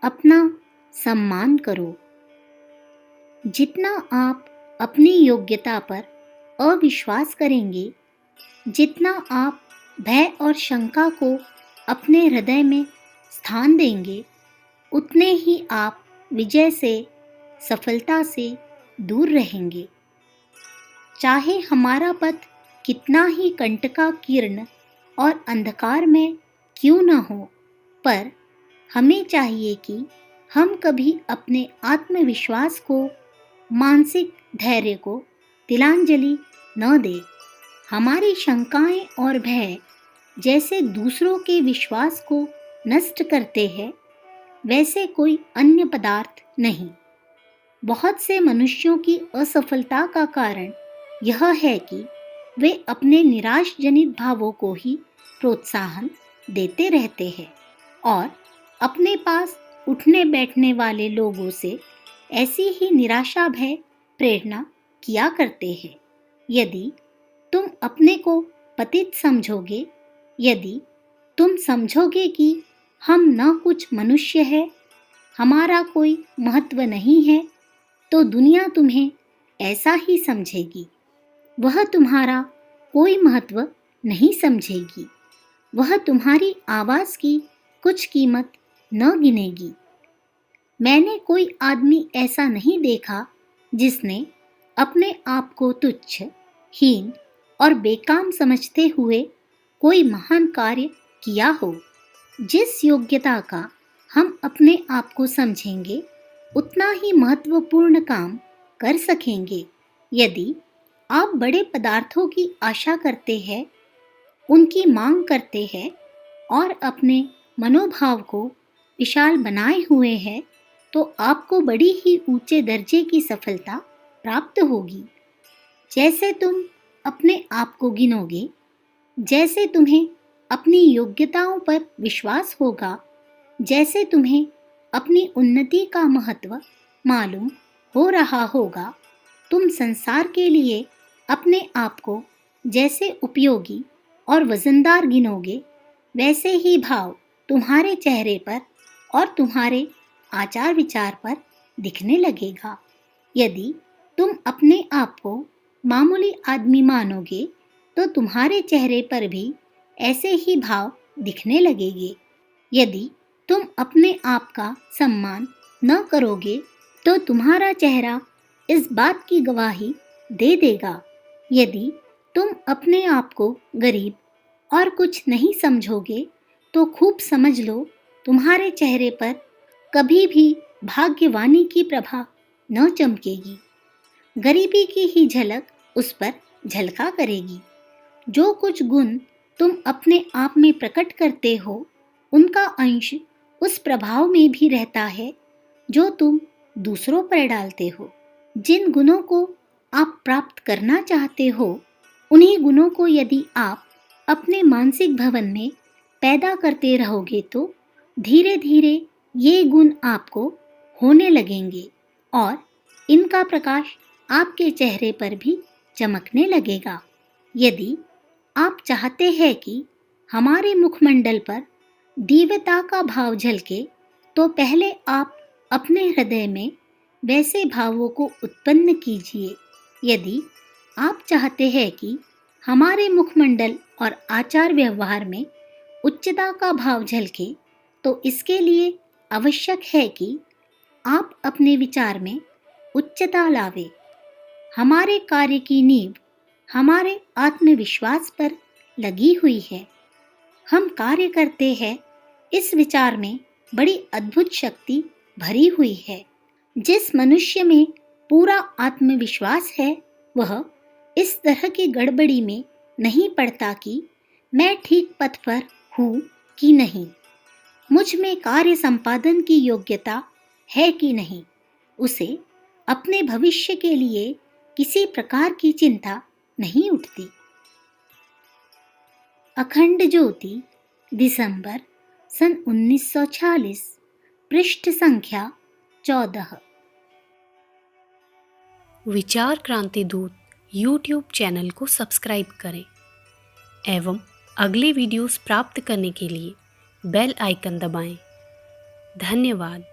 अपना सम्मान करो। जितना आप अपनी योग्यता पर अविश्वास करेंगे, जितना आप भय और शंका को अपने हृदय में स्थान देंगे, उतने ही आप विजय से, सफलता से दूर रहेंगे। चाहे हमारा पथ कितना ही कंटकाकीर्ण और अंधकार में क्यों न हो, पर हमें चाहिए कि हम कभी अपने आत्मविश्वास को, मानसिक धैर्य को तिलांजलि न दें। हमारी शंकाएं और भय जैसे दूसरों के विश्वास को नष्ट करते हैं, वैसे कोई अन्य पदार्थ नहीं। बहुत से मनुष्यों की असफलता का कारण यह है कि वे अपने निराशजनित भावों को ही प्रोत्साहन देते रहते हैं और अपने पास उठने बैठने वाले लोगों से ऐसी ही निराशा भय प्रेरणा किया करते हैं। यदि तुम अपने को पतित समझोगे, यदि तुम समझोगे कि हम न कुछ मनुष्य है, हमारा कोई महत्व नहीं है, तो दुनिया तुम्हें ऐसा ही समझेगी। वह तुम्हारा कोई महत्व नहीं समझेगी। वह तुम्हारी आवाज़ की कुछ कीमत न गिनेगी। मैंने कोई आदमी ऐसा नहीं देखा जिसने अपने आप को तुच्छ, हीन और बेकाम समझते हुए कोई महान कार्य किया हो। जिस योग्यता का हम अपने आप को समझेंगे, उतना ही महत्वपूर्ण काम कर सकेंगे। यदि आप बड़े पदार्थों की आशा करते हैं, उनकी मांग करते हैं और अपने मनोभाव को विशाल बनाए हुए हैं, तो आपको बड़ी ही ऊंचे दर्जे की सफलता प्राप्त होगी। जैसे तुम अपने आप को गिनोगे, जैसे तुम्हें अपनी योग्यताओं पर विश्वास होगा, जैसे तुम्हें अपनी उन्नति का महत्व मालूम हो रहा होगा, तुम संसार के लिए अपने आप को जैसे उपयोगी और वजनदार गिनोगे, वैसे ही भाव तुम्हारे चेहरे पर और तुम्हारे आचार विचार पर दिखने लगेगा। यदि तुम अपने आप को मामूली आदमी मानोगे, तो तुम्हारे चेहरे पर भी ऐसे ही भाव दिखने लगेंगे। यदि तुम अपने आप का सम्मान न करोगे, तो तुम्हारा चेहरा इस बात की गवाही दे देगा। यदि तुम अपने आप को गरीब और कुछ नहीं समझोगे, तो खूब समझ लो, तुम्हारे चेहरे पर कभी भी भाग्यवानी की प्रभा न चमकेगी। गरीबी की ही झलक उस पर झलका करेगी। जो कुछ गुण तुम अपने आप में प्रकट करते हो, उनका अंश उस प्रभाव में भी रहता है जो तुम दूसरों पर डालते हो। जिन गुणों को आप प्राप्त करना चाहते हो, उन्हीं गुणों को यदि आप अपने मानसिक भवन में पैदा करते रहोगे, तो धीरे धीरे ये गुण आपको होने लगेंगे और इनका प्रकाश आपके चेहरे पर भी चमकने लगेगा। यदि आप चाहते हैं कि हमारे मुखमंडल पर दिव्यता का भाव झलके, तो पहले आप अपने हृदय में वैसे भावों को उत्पन्न कीजिए। यदि आप चाहते हैं कि हमारे मुखमंडल और आचार व्यवहार में उच्चता का भाव झलके, तो इसके लिए आवश्यक है कि आप अपने विचार में उच्चता लावे। हमारे कार्य की नींव हमारे आत्मविश्वास पर लगी हुई है। हम कार्य करते हैं, इस विचार में बड़ी अद्भुत शक्ति भरी हुई है। जिस मनुष्य में पूरा आत्मविश्वास है, वह इस तरह की गड़बड़ी में नहीं पड़ता कि मैं ठीक पथ पर हूँ कि नहीं, मुझ में कार्य संपादन की योग्यता है कि नहीं। उसे अपने भविष्य के लिए किसी प्रकार की चिंता नहीं उठती। अखंड ज्योति, दिसंबर सन 1946, पृष्ठ संख्या 14। विचार क्रांति दूत यूट्यूब चैनल को सब्सक्राइब करें एवं अगले वीडियोस प्राप्त करने के लिए बेल आइकन दबाएं। धन्यवाद।